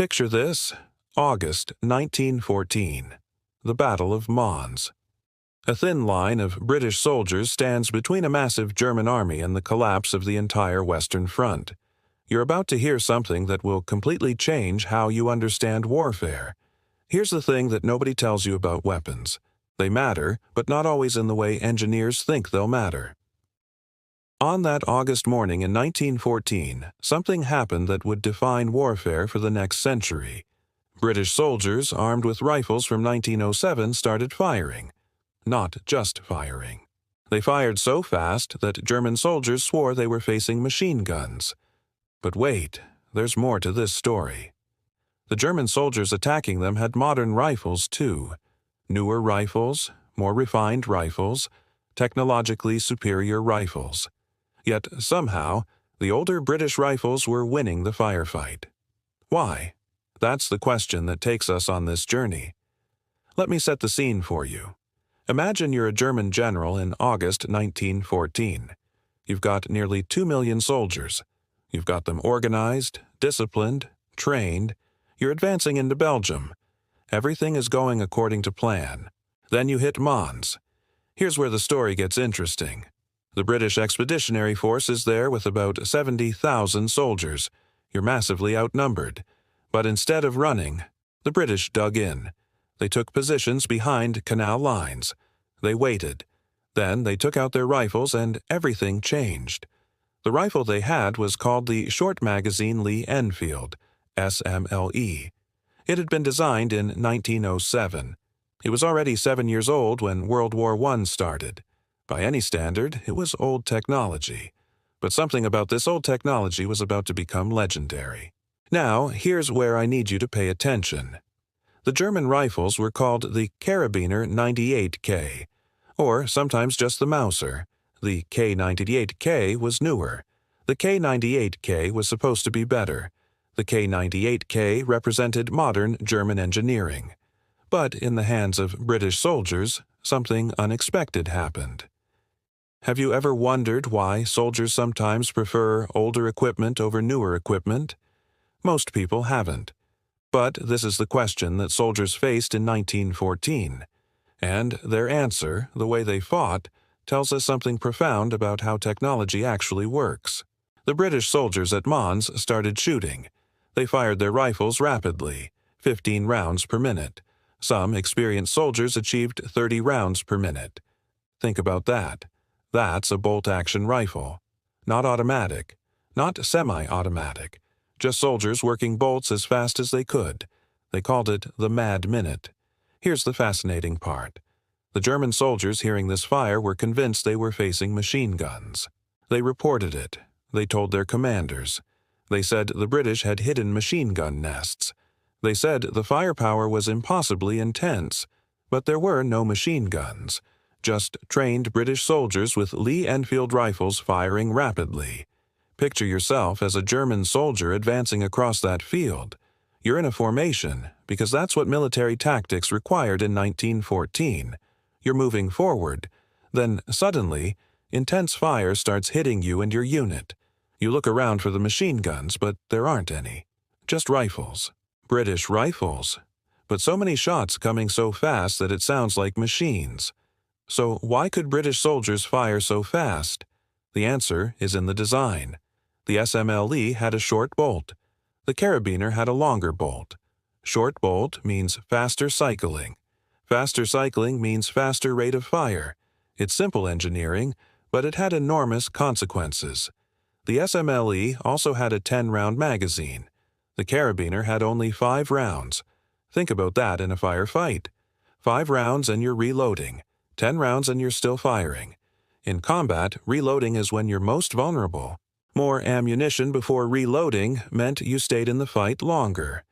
Picture this: August 1914, the Battle of Mons. A thin line of British soldiers stands between a massive German army and the collapse of the entire Western Front. You're about to hear something that will completely change how you understand warfare. Here's the thing that nobody tells you about weapons. They matter, but not always in the way engineers think they'll matter. On that August morning in 1914, something happened that would define warfare for the next century. British soldiers, armed with rifles from 1907, started firing. Not just firing. They fired so fast that German soldiers swore they were facing machine guns. But wait, there's more to this story. The German soldiers attacking them had modern rifles too. Newer rifles, more refined rifles, technologically superior rifles. Yet somehow, the older British rifles were winning the firefight. Why? That's the question that takes us on this journey. Let me set the scene for you. Imagine you're a German general in August 1914. You've got nearly 2 million soldiers. You've got them organized, disciplined, trained. You're advancing into Belgium. Everything is going according to plan. Then you hit Mons. Here's where the story gets interesting. The British Expeditionary Force is there with about 70,000 soldiers. You're massively outnumbered. But instead of running, the British dug in. They took positions behind canal lines. They waited. Then they took out their rifles and everything changed. The rifle they had was called the Short Magazine Lee-Enfield, SMLE. It had been designed in 1907. It was already 7 years old when World War I started. By any standard, it was old technology. But something about this old technology was about to become legendary. Now, here's where I need you to pay attention. The German rifles were called the Karabiner 98K, or sometimes just the Mauser. The K98K was newer. The K98K was supposed to be better. The K98K represented modern German engineering. But in the hands of British soldiers, something unexpected happened. Have you ever wondered why soldiers sometimes prefer older equipment over newer equipment? Most people haven't. But this is the question that soldiers faced in 1914. And their answer, the way they fought, tells us something profound about how technology actually works. The British soldiers at Mons started shooting. They fired their rifles rapidly, 15 rounds per minute. Some experienced soldiers achieved 30 rounds per minute. Think about that. That's a bolt-action rifle. Not automatic, not semi-automatic. Just soldiers working bolts as fast as they could. They called it the Mad Minute. Here's the fascinating part. The German soldiers hearing this fire were convinced they were facing machine guns. They reported it. They told their commanders. They said the British had hidden machine gun nests. They said the firepower was impossibly intense, but there were no machine guns. Just trained British soldiers with Lee-Enfield rifles firing rapidly. Picture yourself as a German soldier advancing across that field. You're in a formation, because that's what military tactics required in 1914. You're moving forward. Then, suddenly, intense fire starts hitting you and your unit. You look around for the machine guns, but there aren't any. Just rifles. British rifles. But so many shots coming so fast that it sounds like machines. So why could British soldiers fire so fast? The answer is in the design. The SMLE had a short bolt. The Karabiner had a longer bolt. Short bolt means faster cycling. Faster cycling means faster rate of fire. It's simple engineering, but it had enormous consequences. The SMLE also had a 10-round magazine. The Karabiner had only 5 rounds. Think about that in a firefight. 5 rounds and you're reloading. 10 rounds and you're still firing. In combat, reloading is when you're most vulnerable. More ammunition before reloading meant you stayed in the fight longer.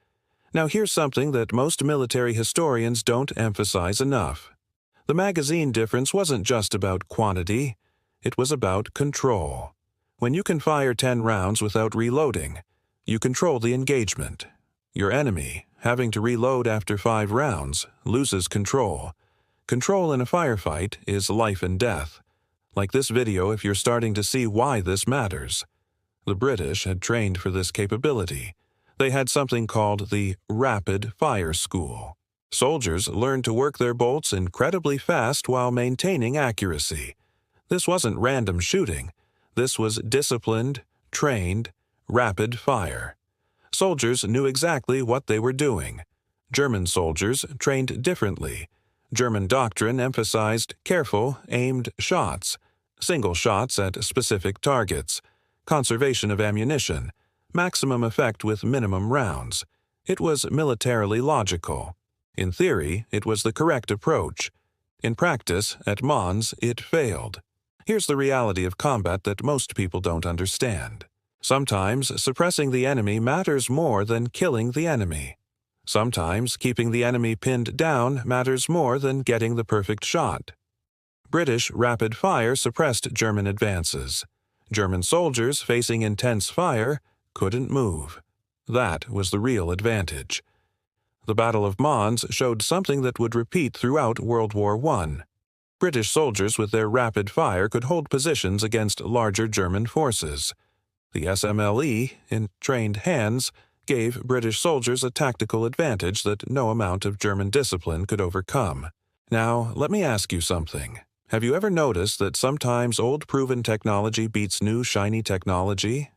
Now here's something that most military historians don't emphasize enough. The magazine difference wasn't just about quantity. It was about control. When you can fire 10 rounds without reloading, you control the engagement. Your enemy, having to reload after 5 rounds, loses control. Control in a firefight is life and death. Like this video if you're starting to see why this matters. The British had trained for this capability. They had something called the Rapid Fire School. Soldiers learned to work their bolts incredibly fast while maintaining accuracy. This wasn't random shooting. This was disciplined, trained, rapid fire. Soldiers knew exactly what they were doing. German soldiers trained differently. German doctrine emphasized careful, aimed shots, single shots at specific targets, conservation of ammunition, maximum effect with minimum rounds. It was militarily logical. In theory, it was the correct approach. In practice, at Mons, it failed. Here's the reality of combat that most people don't understand. Sometimes suppressing the enemy matters more than killing the enemy. Sometimes keeping the enemy pinned down matters more than getting the perfect shot. British rapid fire suppressed German advances. German soldiers facing intense fire couldn't move. That was the real advantage. The Battle of Mons showed something that would repeat throughout World War I. British soldiers with their rapid fire could hold positions against larger German forces. The SMLE, in trained hands, gave British soldiers a tactical advantage that no amount of German discipline could overcome. Now, let me ask you something. Have you ever noticed that sometimes old proven technology beats new shiny technology?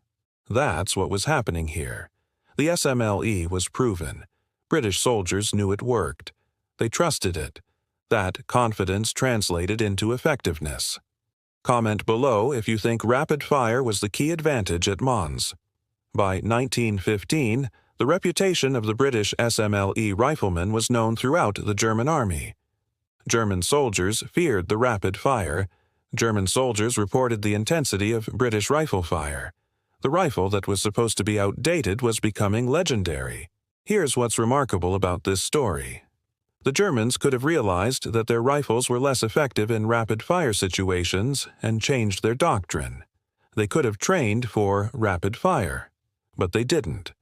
That's what was happening here. The SMLE was proven. British soldiers knew it worked. They trusted it. That confidence translated into effectiveness. Comment below if you think rapid fire was the key advantage at Mons. By 1915, the reputation of the British SMLE riflemen was known throughout the German army. German soldiers feared the rapid fire. German soldiers reported the intensity of British rifle fire. The rifle that was supposed to be outdated was becoming legendary. Here's what's remarkable about this story. The Germans could have realized that their rifles were less effective in rapid-fire situations and changed their doctrine. They could have trained for rapid fire, but they didn't.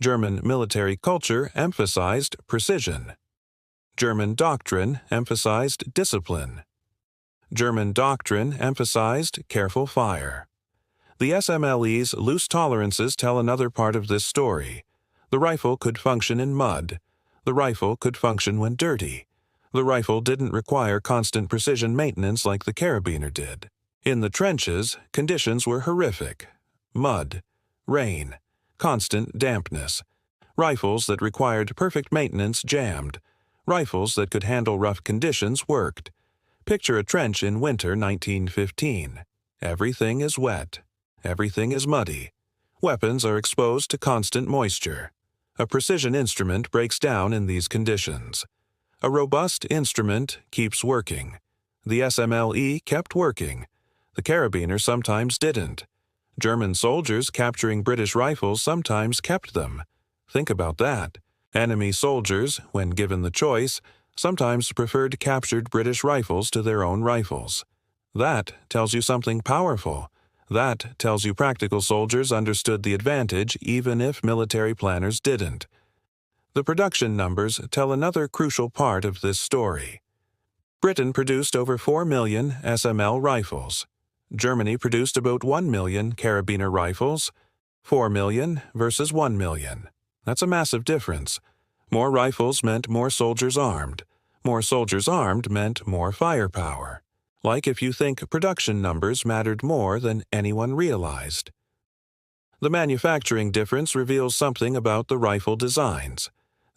German military culture emphasized precision. German doctrine emphasized discipline. German doctrine emphasized careful fire. The SMLE's loose tolerances tell another part of this story. The rifle could function in mud. The rifle could function when dirty. The rifle didn't require constant precision maintenance like the Karabiner did. In the trenches, conditions were horrific. Mud, rain, constant dampness. Rifles that required perfect maintenance jammed. Rifles that could handle rough conditions worked. Picture a trench in winter 1915. Everything is wet. Everything is muddy. Weapons are exposed to constant moisture. A precision instrument breaks down in these conditions. A robust instrument keeps working. The SMLE kept working. The Karabiner sometimes didn't. German soldiers capturing British rifles sometimes kept them. Think about that. Enemy soldiers, when given the choice, sometimes preferred captured British rifles to their own rifles. That tells you something powerful. That tells you practical soldiers understood the advantage even if military planners didn't. The production numbers tell another crucial part of this story. Britain produced over 4 million SML rifles. Germany produced about 1 million Karabiner rifles. 4 million versus 1 million. That's a massive difference. More rifles meant more soldiers armed. More soldiers armed meant more firepower. Like if you think production numbers mattered more than anyone realized. The manufacturing difference reveals something about the rifle designs.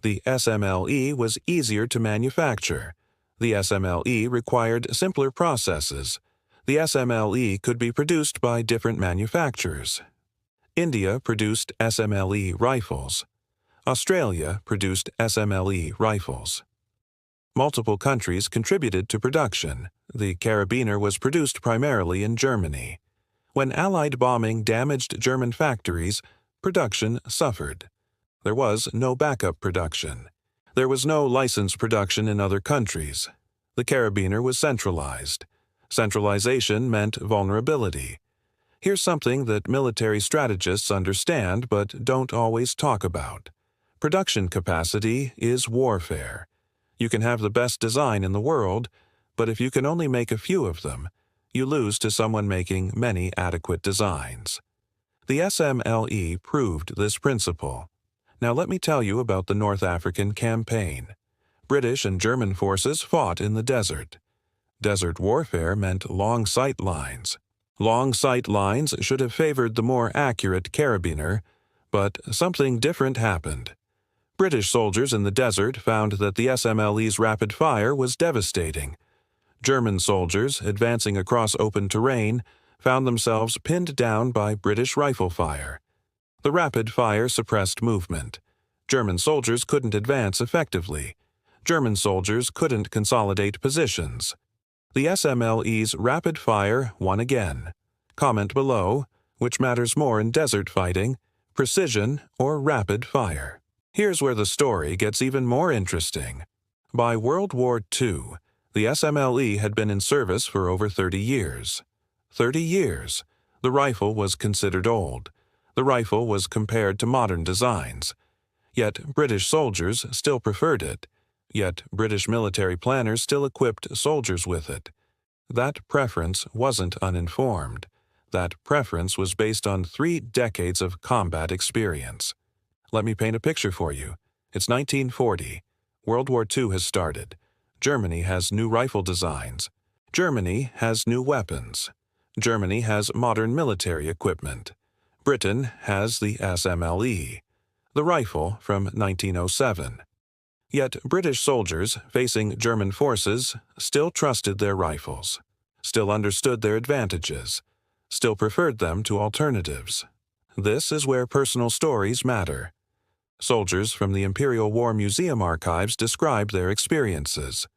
The SMLE was easier to manufacture. The SMLE required simpler processes. The SMLE could be produced by different manufacturers. India produced SMLE rifles. Australia produced SMLE rifles. Multiple countries contributed to production. The Karabiner was produced primarily in Germany. When Allied bombing damaged German factories, production suffered. There was no backup production. There was no licensed production in other countries. The Karabiner was centralized. Centralization meant vulnerability. Here's something that military strategists understand but don't always talk about. Production capacity is warfare. You can have the best design in the world, but if you can only make a few of them, you lose to someone making many adequate designs. The SMLE proved this principle. Now let me tell you about the North African campaign. British and German forces fought in the desert. Desert warfare meant long sight lines. Long sight lines should have favored the more accurate Karabiner, but something different happened. British soldiers in the desert found that the SMLE's rapid fire was devastating. German soldiers, advancing across open terrain, found themselves pinned down by British rifle fire. The rapid fire suppressed movement. German soldiers couldn't advance effectively. German soldiers couldn't consolidate positions. The SMLE's rapid fire won again. Comment below, which matters more in desert fighting, precision or rapid fire? Here's where the story gets even more interesting. By World War II, the SMLE had been in service for over 30 years. 30 years. The rifle was considered old. The rifle was compared to modern designs. Yet British soldiers still preferred it. Yet British military planners still equipped soldiers with it. That preference wasn't uninformed. That preference was based on 3 decades of combat experience. Let me paint a picture for you. It's 1940. World War II has started. Germany has new rifle designs. Germany has new weapons. Germany has modern military equipment. Britain has the SMLE, the rifle from 1907. Yet British soldiers facing German forces still trusted their rifles, still understood their advantages, still preferred them to alternatives. This is where personal stories matter. Soldiers from the Imperial War Museum archives described their experiences.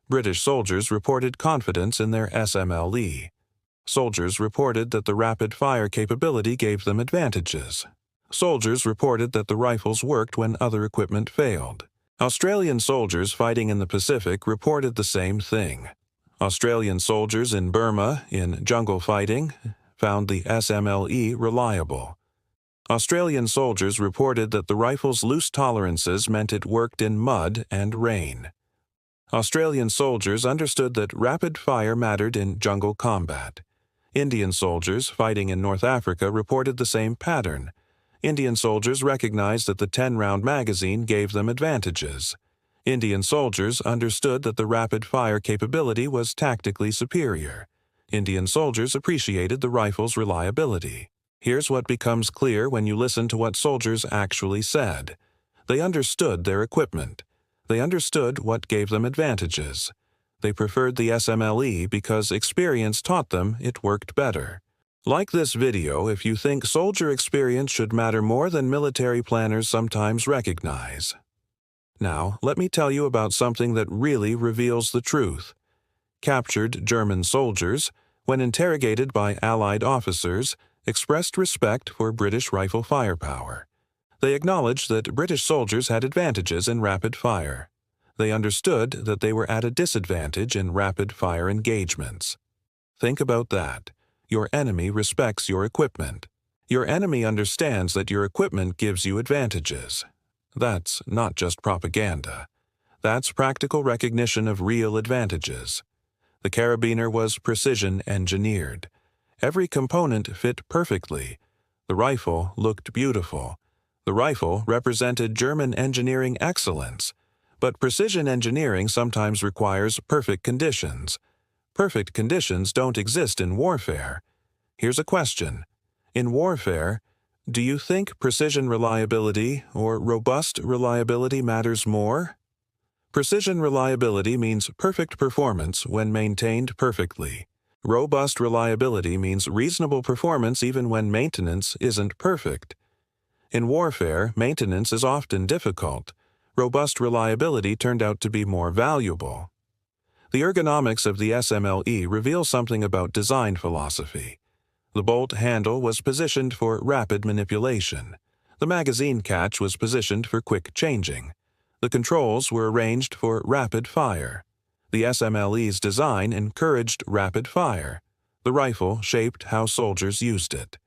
British soldiers reported confidence in their SMLE. Soldiers reported that the rapid fire capability gave them advantages. Soldiers reported that the rifles worked when other equipment failed. Australian soldiers fighting in the Pacific reported the same thing. Australian soldiers in Burma, in jungle fighting, found the SMLE reliable. Australian soldiers reported that the rifle's loose tolerances meant it worked in mud and rain. Australian soldiers understood that rapid fire mattered in jungle combat. Indian soldiers fighting in North Africa reported the same pattern. Indian soldiers recognized that the 10-round magazine gave them advantages. Indian soldiers understood that the rapid-fire capability was tactically superior. Indian soldiers appreciated the rifle's reliability. Here's what becomes clear when you listen to what soldiers actually said. They understood their equipment. They understood what gave them advantages. They preferred the SMLE because experience taught them it worked better. Like this video if you think soldier experience should matter more than military planners sometimes recognize. Now, let me tell you about something that really reveals the truth. Captured German soldiers, when interrogated by Allied officers, expressed respect for British rifle firepower. They acknowledged that British soldiers had advantages in rapid fire. They understood that they were at a disadvantage in rapid-fire engagements. Think about that. Your enemy respects your equipment. Your enemy understands that your equipment gives you advantages. That's not just propaganda. That's practical recognition of real advantages. The Karabiner was precision engineered. Every component fit perfectly. The rifle looked beautiful. The rifle represented German engineering excellence. But precision engineering sometimes requires perfect conditions. Perfect conditions don't exist in warfare. Here's a question. In warfare, do you think precision reliability or robust reliability matters more? Precision reliability means perfect performance when maintained perfectly. Robust reliability means reasonable performance even when maintenance isn't perfect. In warfare, maintenance is often difficult. Robust reliability turned out to be more valuable. The ergonomics of the SMLE reveals something about design philosophy. The bolt handle was positioned for rapid manipulation. The magazine catch was positioned for quick changing. The controls were arranged for rapid fire. The SMLE's design encouraged rapid fire. The rifle shaped how soldiers used it.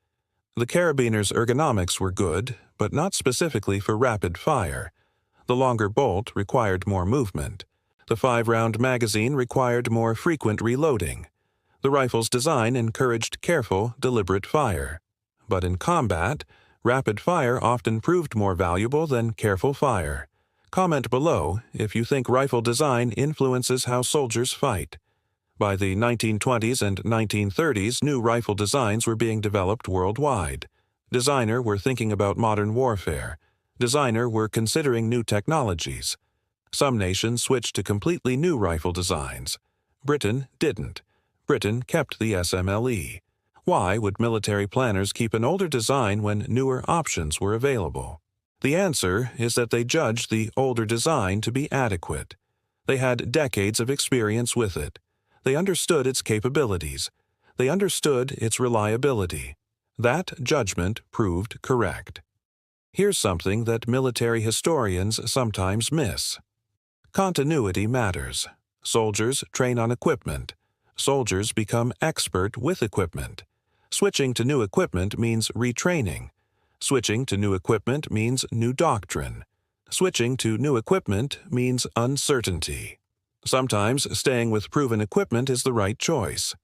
The Karabiner's ergonomics were good, but not specifically for rapid fire. The longer bolt required more movement. The 5-round magazine required more frequent reloading. The rifle's design encouraged careful, deliberate fire. But in combat, Rapid fire often proved more valuable than careful fire. Comment below if you think rifle design influences how soldiers fight. By the 1920s and 1930s, new rifle designs were being developed worldwide. Designer were thinking about modern warfare. Designer were considering new technologies. Some nations switched to completely new rifle designs. Britain didn't. Britain kept the SMLE. Why would military planners keep an older design when newer options were available? The answer is that they judged the older design to be adequate. They had decades of experience with it. They understood its capabilities. They understood its reliability. That judgment proved correct. Here's something that military historians sometimes miss. Continuity matters. Soldiers train on equipment. Soldiers become expert with equipment. Switching to new equipment means retraining. Switching to new equipment means new doctrine. Switching to new equipment means uncertainty. Sometimes staying with proven equipment is the right choice.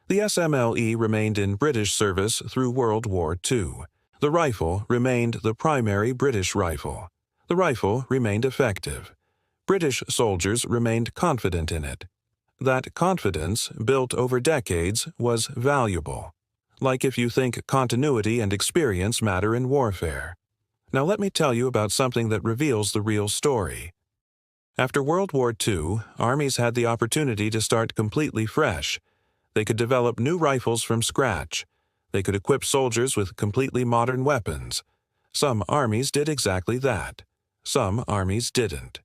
The SMLE remained in British service through World War II. The rifle remained the primary British rifle. The rifle remained effective. British soldiers remained confident in it. That confidence, built over decades, was valuable. Like if you think continuity and experience matter in warfare. Now let me tell you about something that reveals the real story. After World War II, armies had the opportunity to start completely fresh. They could develop new rifles from scratch. They could equip soldiers with completely modern weapons. Some armies did exactly that. Some armies didn't.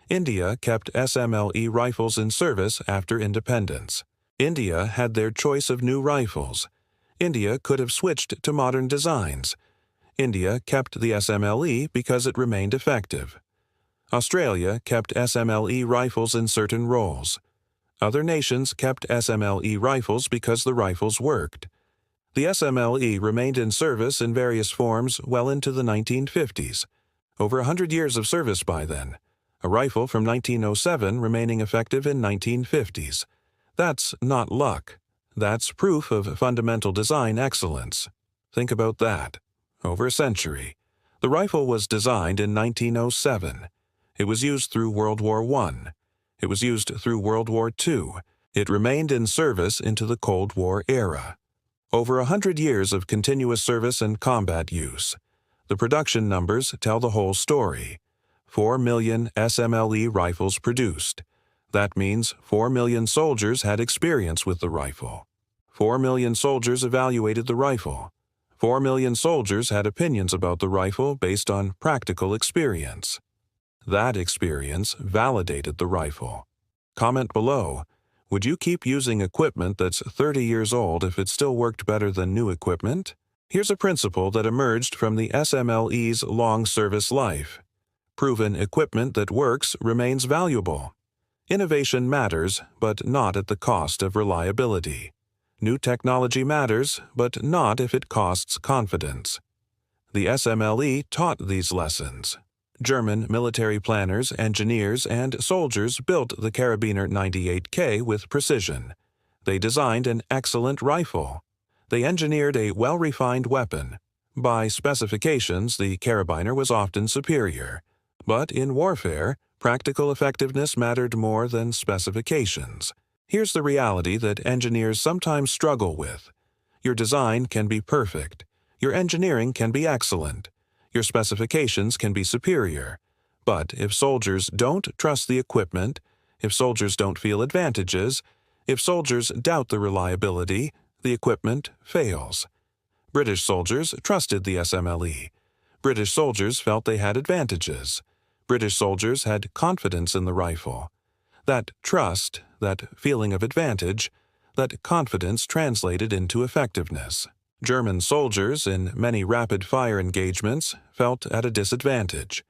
India kept SMLE rifles in service after independence. India had their choice of new rifles. India could have switched to modern designs. India kept the SMLE because it remained effective. Australia kept SMLE rifles in certain roles. Other nations kept SMLE rifles because the rifles worked. The SMLE remained in service in various forms well into the 1950s. Over 100 years of service by then. A rifle from 1907 remaining effective in 1950s. That's not luck. That's proof of fundamental design excellence. Think about that. Over a century. The rifle was designed in 1907. It was used through World War I. It was used through World War II. It remained in service into the Cold War era. Over 100 years of continuous service and combat use. The production numbers tell the whole story. 4 million SMLE rifles produced. That means 4 million soldiers had experience with the rifle. 4 million soldiers evaluated the rifle. 4 million soldiers had opinions about the rifle based on practical experience. That experience validated the rifle. Comment below, would you keep using equipment that's 30 years old if it still worked better than new equipment? Here's a principle that emerged from the SMLE's long service life. Proven equipment that works remains valuable. Innovation matters, but not at the cost of reliability. New technology matters, but not if it costs confidence. The SMLE taught these lessons. German military planners, engineers, and soldiers built the Karabiner 98K with precision. They designed an excellent rifle. They engineered a well-refined weapon. By specifications, the Karabiner was often superior. But in warfare, practical effectiveness mattered more than specifications. Here's the reality that engineers sometimes struggle with. Your design can be perfect. Your engineering can be excellent. Your specifications can be superior. But if soldiers don't trust the equipment, if soldiers don't feel advantages, if soldiers doubt the reliability, the equipment fails. British soldiers trusted the SMLE. British soldiers felt they had advantages. British soldiers had confidence in the rifle. That trust, that feeling of advantage, that confidence translated into effectiveness. German soldiers, in many rapid-fire engagements, felt at a disadvantage.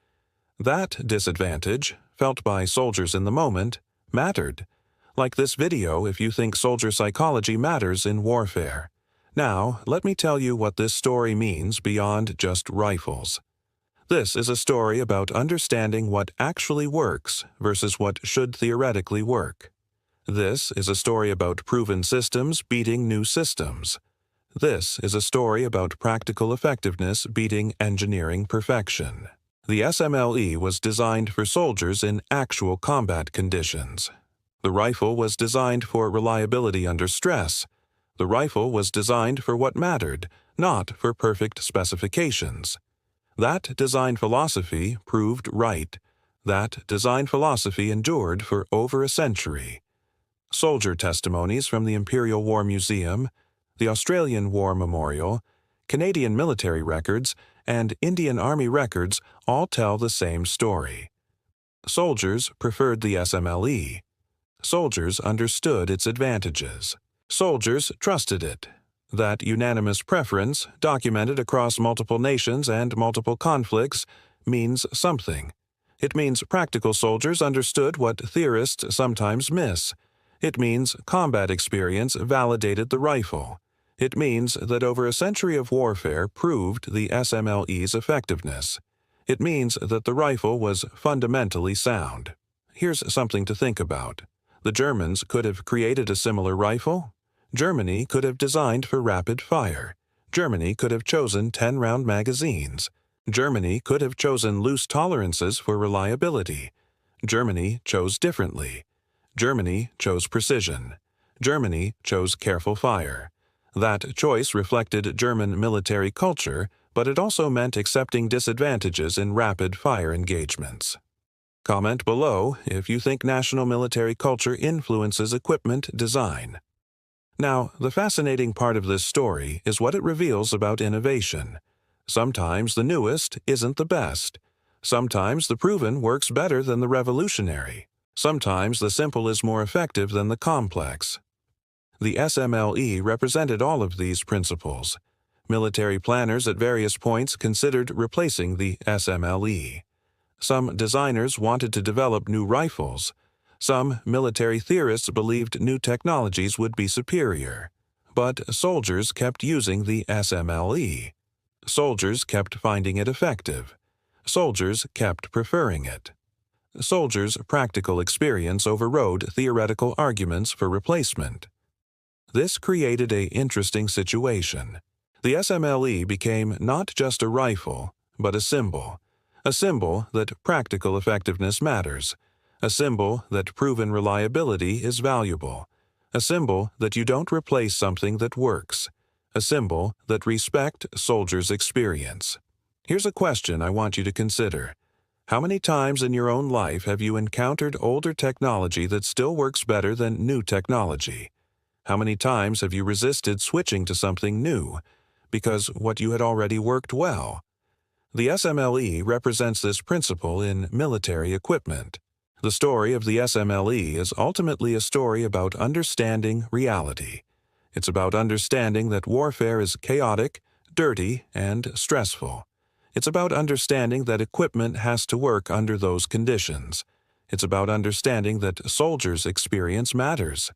That disadvantage, felt by soldiers in the moment, mattered. Like this video if you think soldier psychology matters in warfare. Now, let me tell you what this story means beyond just rifles. This is a story about understanding what actually works versus what should theoretically work. This is a story about proven systems beating new systems. This is a story about practical effectiveness beating engineering perfection. The SMLE was designed for soldiers in actual combat conditions. The rifle was designed for reliability under stress. The rifle was designed for what mattered, not for perfect specifications. That design philosophy proved right. That design philosophy endured for over a century. Soldier testimonies from the Imperial War Museum, the Australian War Memorial, Canadian military records, and Indian Army records all tell the same story. Soldiers preferred the SMLE. Soldiers understood its advantages. Soldiers trusted it. That unanimous preference, documented across multiple nations and multiple conflicts, means something. It means practical soldiers understood what theorists sometimes miss. It means combat experience validated the rifle. It means that over a century of warfare proved the SMLE's effectiveness. It means that the rifle was fundamentally sound. Here's something to think about. The Germans could have created a similar rifle. Germany could have designed for rapid fire. Germany could have chosen 10-round magazines. Germany could have chosen loose tolerances for reliability. Germany chose differently. Germany chose precision. Germany chose careful fire. That choice reflected German military culture, but it also meant accepting disadvantages in rapid-fire engagements. Comment below if you think national military culture influences equipment design. Now, the fascinating part of this story is what it reveals about innovation. Sometimes the newest isn't the best. Sometimes the proven works better than the revolutionary. Sometimes the simple is more effective than the complex. The SMLE represented all of these principles. Military planners at various points considered replacing the SMLE. Some designers wanted to develop new rifles. Some military theorists believed new technologies would be superior. But soldiers kept using the SMLE. Soldiers kept finding it effective. Soldiers kept preferring it. Soldiers' practical experience overrode theoretical arguments for replacement. This created an interesting situation. The SMLE became not just a rifle, but a symbol that practical effectiveness matters, a symbol that proven reliability is valuable, a symbol that you don't replace something that works, a symbol that respects soldiers' experience. Here's a question I want you to consider. How many times in your own life have you encountered older technology that still works better than new technology? How many times have you resisted switching to something new because what you had already worked well? The SMLE represents this principle in military equipment. The story of the SMLE is ultimately a story about understanding reality. It's about understanding that warfare is chaotic, dirty, and stressful. It's about understanding that equipment has to work under those conditions. It's about understanding that soldiers' experience matters.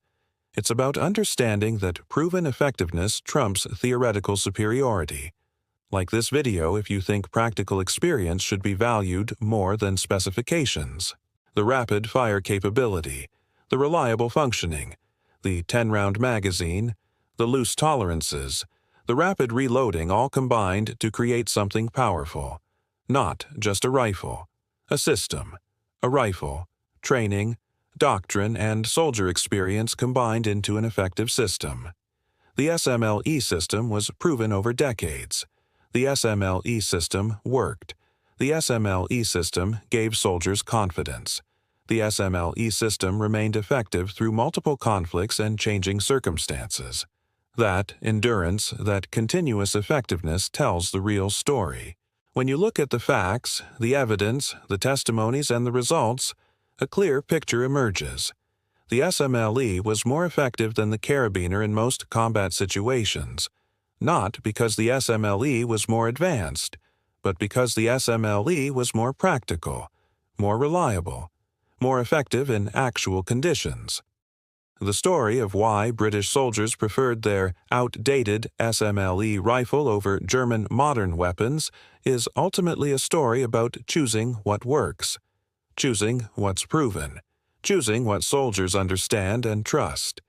It's about understanding that proven effectiveness trumps theoretical superiority. Like this video if you think practical experience should be valued more than specifications. The rapid fire capability, the reliable functioning, the 10-round magazine, the loose tolerances, the rapid reloading all combined to create something powerful. Not just a rifle, a system, a rifle, training, doctrine, and soldier experience combined into an effective system. The SMLE system was proven over decades. The SMLE system worked. The SMLE system gave soldiers confidence. The SMLE system remained effective through multiple conflicts and changing circumstances. That endurance, that continuous effectiveness tells the real story. When you look at the facts, the evidence, the testimonies, and the results, a clear picture emerges. The SMLE was more effective than the Karabiner in most combat situations, not because the SMLE was more advanced, but because the SMLE was more practical, more reliable, more effective in actual conditions. The story of why British soldiers preferred their outdated SMLE rifle over German modern weapons is ultimately a story about choosing what works, choosing what's proven, choosing what soldiers understand and trust,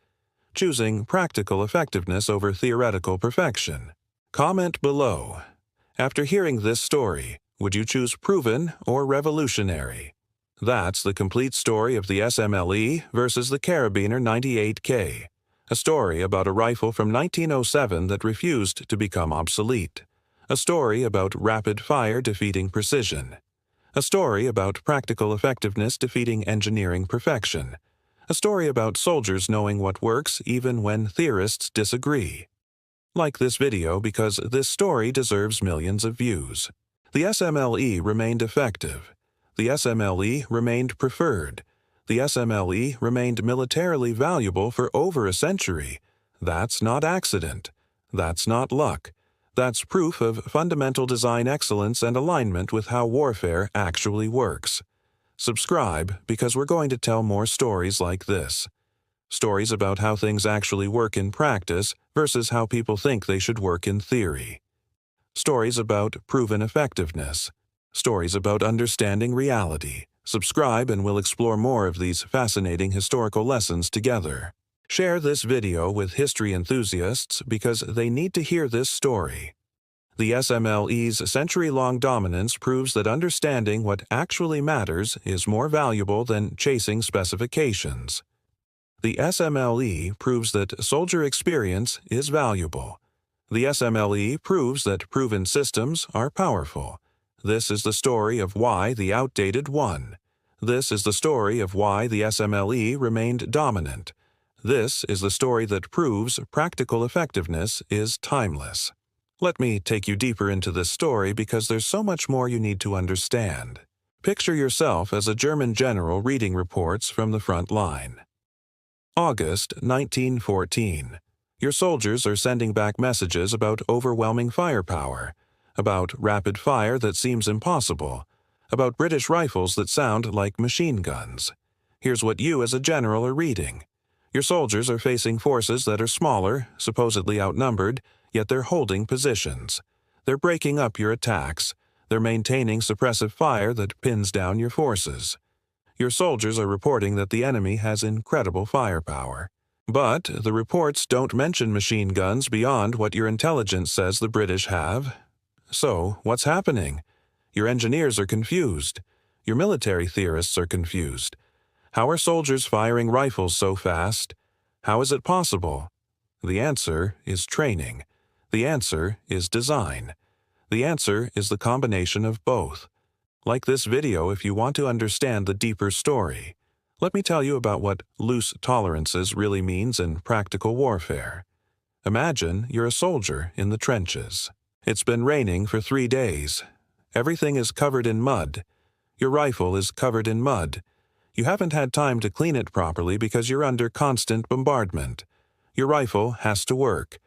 choosing practical effectiveness over theoretical perfection. Comment below. After hearing this story, would you choose proven or revolutionary? That's the complete story of the SMLE versus the Karabiner 98K, a story about a rifle from 1907 that refused to become obsolete, a story about rapid fire defeating precision, a story about practical effectiveness defeating engineering perfection, a story about soldiers knowing what works even when theorists disagree. Like this video because this story deserves millions of views. The SMLE remained effective. The SMLE remained preferred. The SMLE remained militarily valuable for over a century. That's not accident. That's not luck. That's proof of fundamental design excellence and alignment with how warfare actually works. Subscribe because we're going to tell more stories like this. Stories about how things actually work in practice versus how people think they should work in theory. Stories about proven effectiveness. Stories about understanding reality. Subscribe and we'll explore more of these fascinating historical lessons together. Share this video with history enthusiasts because they need to hear this story. The SMLE's century-long dominance proves that understanding what actually matters is more valuable than chasing specifications. The SMLE proves that soldier experience is valuable. The SMLE proves that proven systems are powerful. This is the story of why the outdated won. This is the story of why the SMLE remained dominant. This is the story that proves practical effectiveness is timeless. Let me take you deeper into this story because there's so much more you need to understand. Picture yourself as a German general reading reports from the front line. August 1914. Your soldiers are sending back messages about overwhelming firepower, about rapid fire that seems impossible, about British rifles that sound like machine guns. Here's what you as a general are reading. Your soldiers are facing forces that are smaller, supposedly outnumbered, yet they're holding positions. They're breaking up your attacks. They're maintaining suppressive fire that pins down your forces. Your soldiers are reporting that the enemy has incredible firepower. But the reports don't mention machine guns beyond what your intelligence says the British have. So, what's happening? Your engineers are confused. Your military theorists are confused. How are soldiers firing rifles so fast? How is it possible? The answer is training. The answer is design. The answer is the combination of both. Like this video if you want to understand the deeper story. Let me tell you about what loose tolerances really means in practical warfare. Imagine you're a soldier in the trenches. It's been raining for 3 days. Everything is covered in mud. Your rifle is covered in mud. You haven't had time to clean it properly because you're under constant bombardment. Your rifle has to work.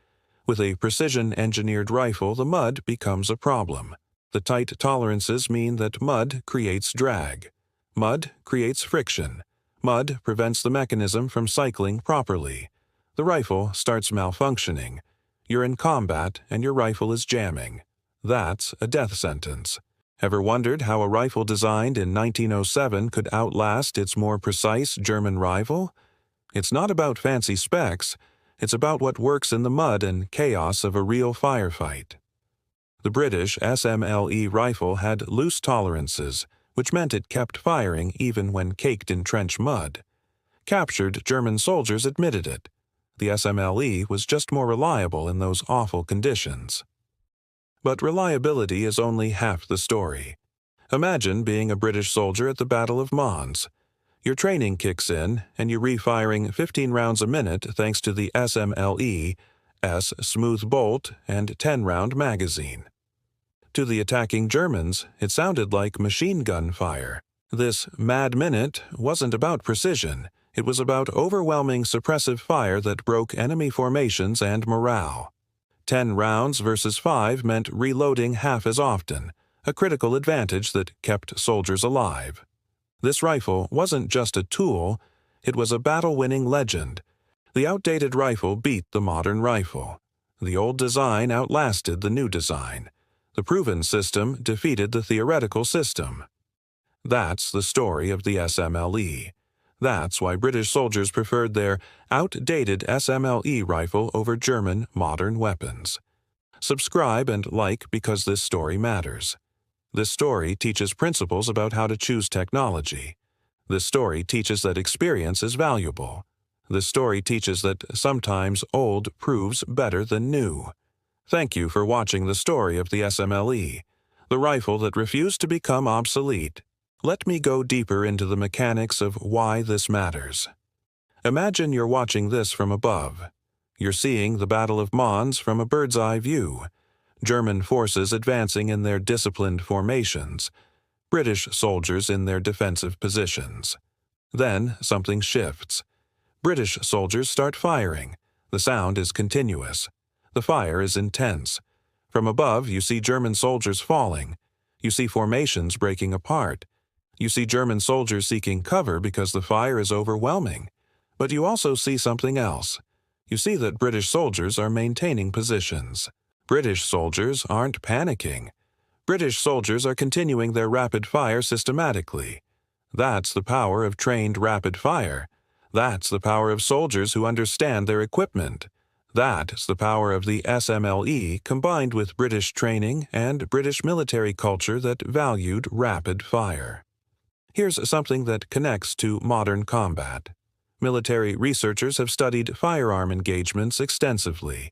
With a precision-engineered rifle, the mud becomes a problem. The tight tolerances mean that mud creates drag. Mud creates friction. Mud prevents the mechanism from cycling properly. The rifle starts malfunctioning. You're in combat and your rifle is jamming. That's a death sentence. Ever wondered how a rifle designed in 1907 could outlast its more precise German rival? It's not about fancy specs. It's about what works in the mud and chaos of a real firefight. The British SMLE rifle had loose tolerances, which meant it kept firing even when caked in trench mud. Captured German soldiers admitted it. The SMLE was just more reliable in those awful conditions. But reliability is only half the story. Imagine being a British soldier at the Battle of Mons. Your training kicks in, and you're refiring 15 rounds a minute thanks to the SMLE-S smooth bolt and 10-round magazine. To the attacking Germans, it sounded like machine gun fire. This mad minute wasn't about precision. It was about overwhelming suppressive fire that broke enemy formations and morale. 10 rounds versus 5 meant reloading half as often, a critical advantage that kept soldiers alive. This rifle wasn't just a tool, it was a battle-winning legend. The outdated rifle beat the modern rifle. The old design outlasted the new design. The proven system defeated the theoretical system. That's the story of the SMLE. That's why British soldiers preferred their outdated SMLE rifle over German modern weapons. Subscribe and like because this story matters. This story teaches principles about how to choose technology. This story teaches that experience is valuable. This story teaches that sometimes old proves better than new. Thank you for watching the story of the SMLE, the rifle that refused to become obsolete. Let me go deeper into the mechanics of why this matters. Imagine you're watching this from above. You're seeing the Battle of Mons from a bird's-eye view. German forces advancing in their disciplined formations, British soldiers in their defensive positions. Then something shifts. British soldiers start firing. The sound is continuous. The fire is intense. From above, you see German soldiers falling. You see formations breaking apart. You see German soldiers seeking cover because the fire is overwhelming. But you also see something else. You see that British soldiers are maintaining positions. British soldiers aren't panicking. British soldiers are continuing their rapid fire systematically. That's the power of trained rapid fire. That's the power of soldiers who understand their equipment. That's the power of the SMLE combined with British training and British military culture that valued rapid fire. Here's something that connects to modern combat. Military researchers have studied firearm engagements extensively.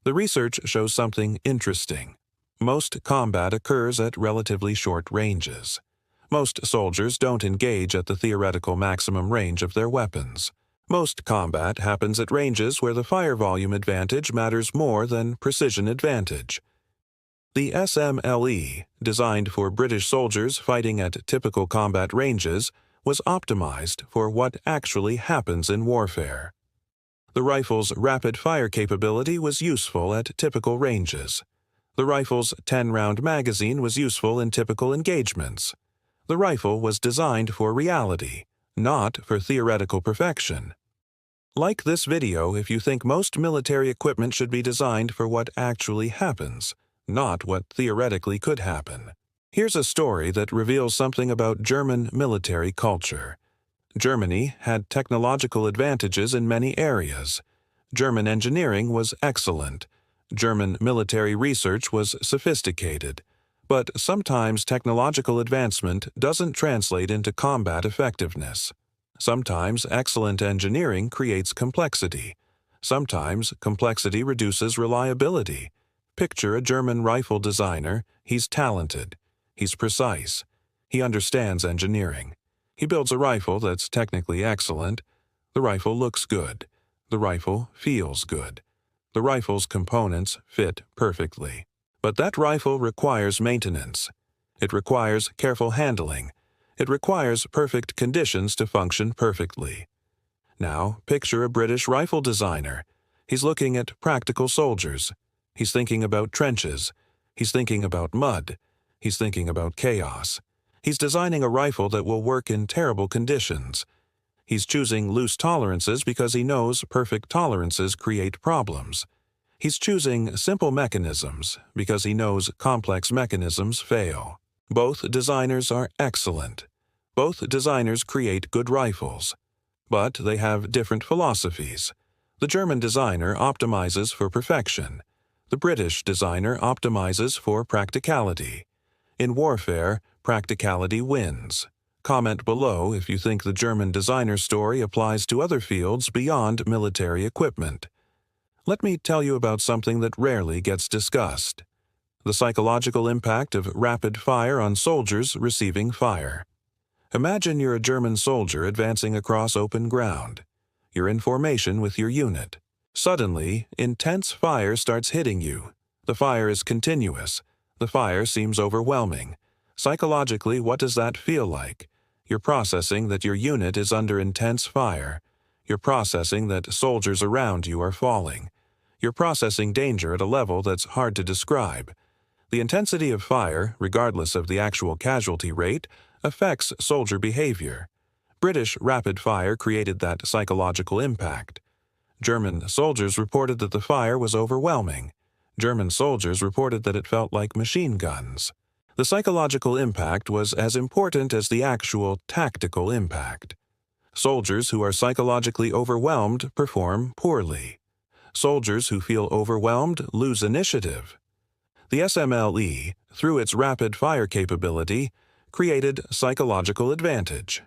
The research shows something interesting. Most combat occurs at relatively short ranges. Most soldiers don't engage at the theoretical maximum range of their weapons. Most combat happens at ranges where the fire volume advantage matters more than precision advantage. The SMLE, designed for British soldiers fighting at typical combat ranges, was optimized for what actually happens in warfare. The rifle's rapid fire capability was useful at typical ranges. The rifle's 10-round magazine was useful in typical engagements. The rifle was designed for reality, not for theoretical perfection. Like this video if you think most military equipment should be designed for what actually happens, not what theoretically could happen. Here's a story that reveals something about German military culture. Germany had technological advantages in many areas. German engineering was excellent. German military research was sophisticated. But sometimes technological advancement doesn't translate into combat effectiveness. Sometimes excellent engineering creates complexity. Sometimes complexity reduces reliability. Picture a German rifle designer. He's talented. He's precise. He understands engineering. He builds a rifle that's technically excellent. The rifle looks good. The rifle feels good. The rifle's components fit perfectly. But that rifle requires maintenance. It requires careful handling. It requires perfect conditions to function perfectly. Now, picture a British rifle designer. He's looking at practical soldiers. He's thinking about trenches. He's thinking about mud. He's thinking about chaos. He's designing a rifle that will work in terrible conditions. He's choosing loose tolerances because he knows perfect tolerances create problems. He's choosing simple mechanisms because he knows complex mechanisms fail. Both designers are excellent. Both designers create good rifles. But they have different philosophies. The German designer optimizes for perfection. The British designer optimizes for practicality. In warfare, practicality wins. Comment below if you think the German designer story applies to other fields beyond military equipment. Let me tell you about something that rarely gets discussed: the psychological impact of rapid fire on soldiers receiving fire. Imagine you're a German soldier advancing across open ground. You're in formation with your unit. Suddenly, intense fire starts hitting you. The fire is continuous. The fire seems overwhelming. Psychologically, what does that feel like? You're processing that your unit is under intense fire. You're processing that soldiers around you are falling. You're processing danger at a level that's hard to describe. The intensity of fire, regardless of the actual casualty rate, affects soldier behavior. British rapid fire created that psychological impact. German soldiers reported that the fire was overwhelming. German soldiers reported that it felt like machine guns. The psychological impact was as important as the actual tactical impact. Soldiers who are psychologically overwhelmed perform poorly. Soldiers who feel overwhelmed lose initiative. The SMLE, through its rapid fire capability, created psychological advantage.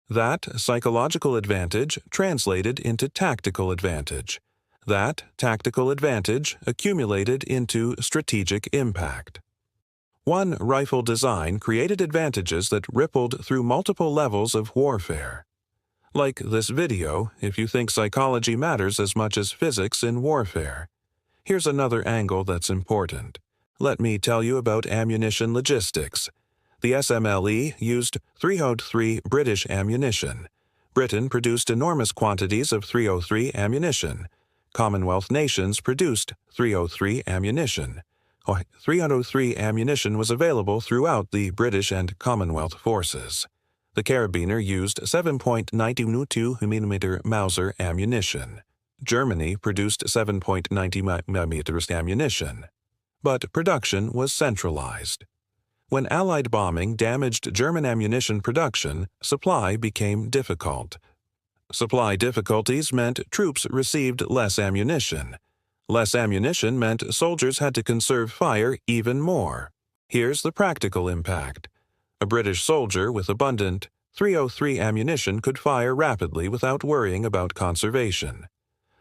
That psychological advantage translated into tactical advantage. That tactical advantage accumulated into strategic impact. One rifle design created advantages that rippled through multiple levels of warfare. Like this video, if you think psychology matters as much as physics in warfare. Here's another angle that's important. Let me tell you about ammunition logistics. The SMLE used 303 British ammunition. Britain produced enormous quantities of 303 ammunition. Commonwealth nations produced 303 ammunition. 303 ammunition was available throughout the British and Commonwealth forces. The Karabiner used 7.92 mm Mauser ammunition. Germany produced 7.90 mm ammunition. But production was centralized. When Allied bombing damaged German ammunition production, supply became difficult. Supply difficulties meant troops received less ammunition. Less ammunition meant soldiers had to conserve fire even more. Here's the practical impact. A British soldier with abundant 303 ammunition could fire rapidly without worrying about conservation.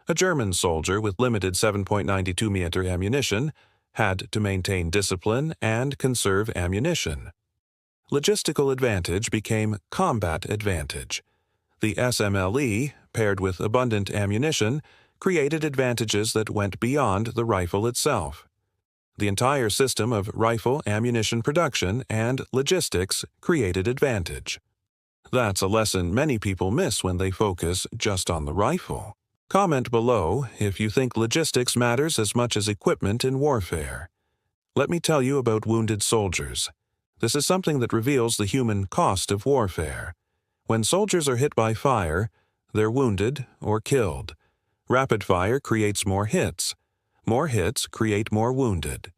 A German soldier with limited 7.92 mm ammunition had to maintain discipline and conserve ammunition. Logistical advantage became combat advantage. The SMLE, paired with abundant ammunition, created advantages that went beyond the rifle itself. The entire system of rifle ammunition production and logistics created advantage. That's a lesson many people miss when they focus just on the rifle. Comment below if you think logistics matters as much as equipment in warfare. Let me tell you about wounded soldiers. This is something that reveals the human cost of warfare. When soldiers are hit by fire, they're wounded or killed. Rapid fire creates more hits. More hits create more wounded.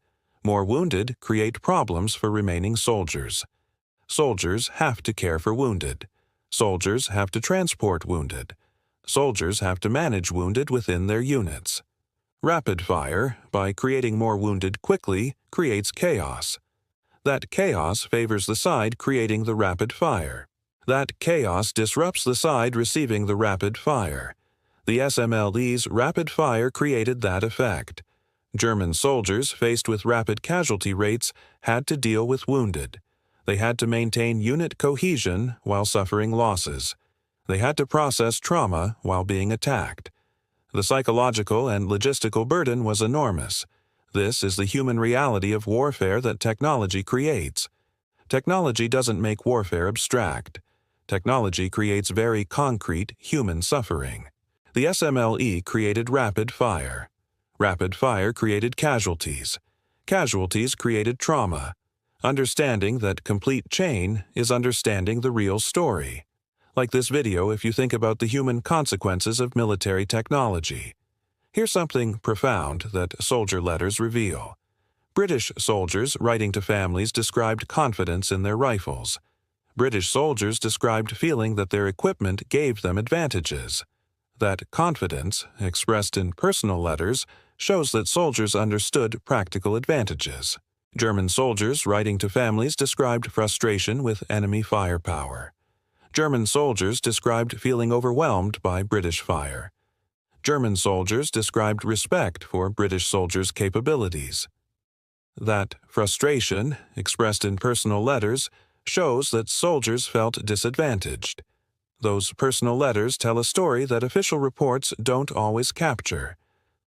More wounded create problems for remaining soldiers. Soldiers have to care for wounded. Soldiers have to transport wounded. Soldiers have to manage wounded within their units. Rapid fire, by creating more wounded quickly, creates chaos. That chaos favors the side creating the rapid fire. That chaos disrupts the side receiving the rapid fire. The SMLE's rapid fire created that effect. German soldiers faced with rapid casualty rates had to deal with wounded. They had to maintain unit cohesion while suffering losses. They had to process trauma while being attacked. The psychological and logistical burden was enormous. This is the human reality of warfare that technology creates. Technology doesn't make warfare abstract. Technology creates very concrete human suffering. The SMLE created rapid fire. Rapid fire created casualties. Casualties created trauma. Understanding that complete chain is understanding the real story. Like this video if you think about the human consequences of military technology. Here's something profound that soldier letters reveal. British soldiers writing to families described confidence in their rifles. British soldiers described feeling that their equipment gave them advantages. That confidence, expressed in personal letters, shows that soldiers understood practical advantages. German soldiers writing to families described frustration with enemy firepower. German soldiers described feeling overwhelmed by British fire. German soldiers described respect for British soldiers' capabilities. That frustration, expressed in personal letters, shows that soldiers felt disadvantaged. Those personal letters tell a story that official reports don't always capture.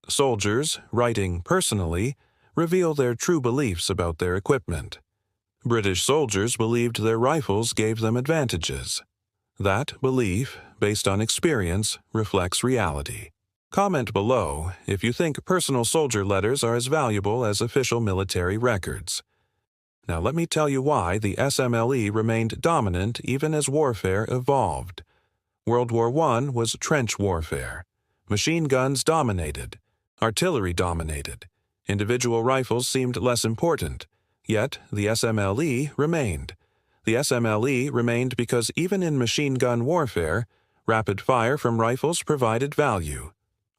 Soldiers, writing personally, reveal their true beliefs about their equipment. British soldiers believed their rifles gave them advantages. That belief, based on experience, reflects reality. Comment below if you think personal soldier letters are as valuable as official military records. Now let me tell you why the SMLE remained dominant even as warfare evolved. World War I was trench warfare. Machine guns dominated. Artillery dominated. Individual rifles seemed less important, yet the SMLE remained. The SMLE remained because even in machine gun warfare, rapid fire from rifles provided value.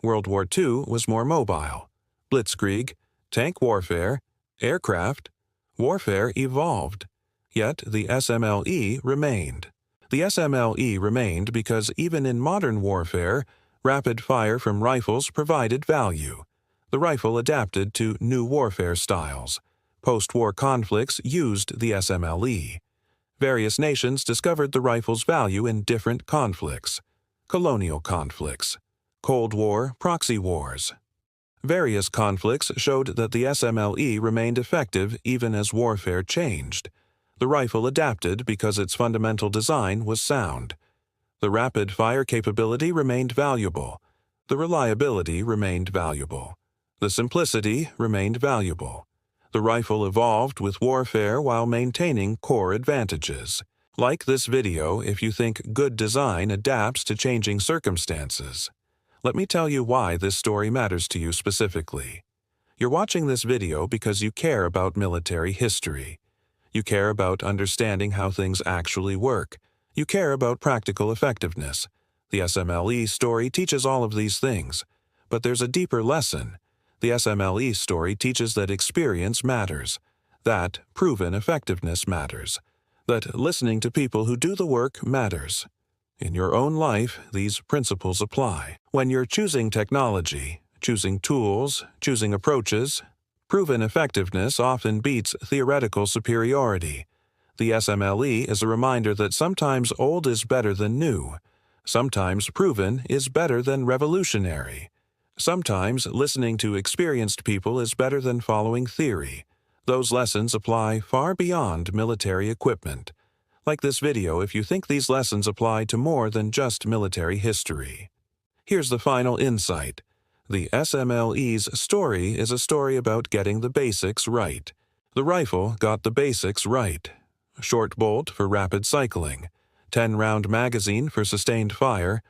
World War II was more mobile. Blitzkrieg, tank warfare, aircraft, warfare evolved. Yet the SMLE remained. The SMLE remained because even in modern warfare, rapid fire from rifles provided value. The rifle adapted to new warfare styles. Post-war conflicts used the SMLE. Various nations discovered the rifle's value in different conflicts. Colonial conflicts, Cold War proxy wars. Various conflicts showed that the SMLE remained effective even as warfare changed. The rifle adapted because its fundamental design was sound. The rapid fire capability remained valuable. The reliability remained valuable. The simplicity remained valuable. The rifle evolved with warfare while maintaining core advantages. Like this video if you think good design adapts to changing circumstances. Let me tell you why this story matters to you specifically. You're watching this video because you care about military history. You care about understanding how things actually work. You care about practical effectiveness. The SMLE story teaches all of these things. But there's a deeper lesson. The SMLE story teaches that experience matters, that proven effectiveness matters, that listening to people who do the work matters. In your own life, these principles apply. When you're choosing technology, choosing tools, choosing approaches, proven effectiveness often beats theoretical superiority. The SMLE is a reminder that sometimes old is better than new. Sometimes proven is better than revolutionary. Sometimes listening to experienced people is better than following theory. Those lessons apply far beyond military equipment. Like this video if you think these lessons apply to more than just military history. Here's the final insight. The SMLE's story is a story about getting the basics right. The rifle got the basics right. Short bolt for rapid cycling, 10-round magazine for sustained fire,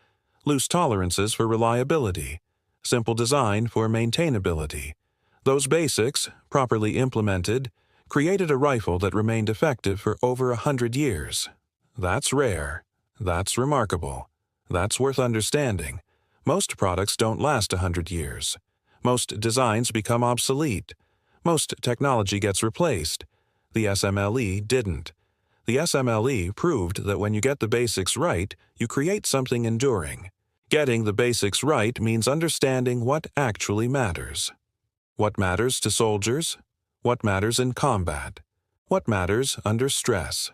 loose tolerances for reliability, simple design for maintainability. Those basics, properly implemented, created a rifle that remained effective for over 100 years. That's rare. That's remarkable. That's worth understanding. Most products don't last 100 years. Most designs become obsolete. Most technology gets replaced. The SMLE didn't. The SMLE proved that when you get the basics right, you create something enduring. Getting the basics right means understanding what actually matters. What matters to soldiers? What matters in combat? What matters under stress?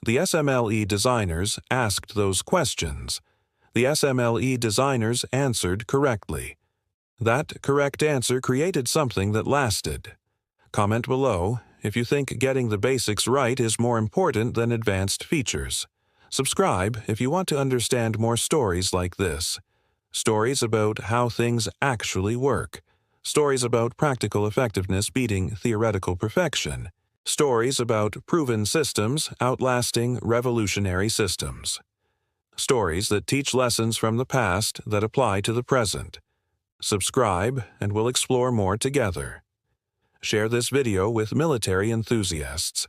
The SMLE designers asked those questions. The SMLE designers answered correctly. That correct answer created something that lasted. Comment below if you think getting the basics right is more important than advanced features. Subscribe if you want to understand more stories like this. Stories about how things actually work. Stories about practical effectiveness beating theoretical perfection. Stories about proven systems outlasting revolutionary systems. Stories that teach lessons from the past that apply to the present. Subscribe and we'll explore more together. Share this video with military enthusiasts.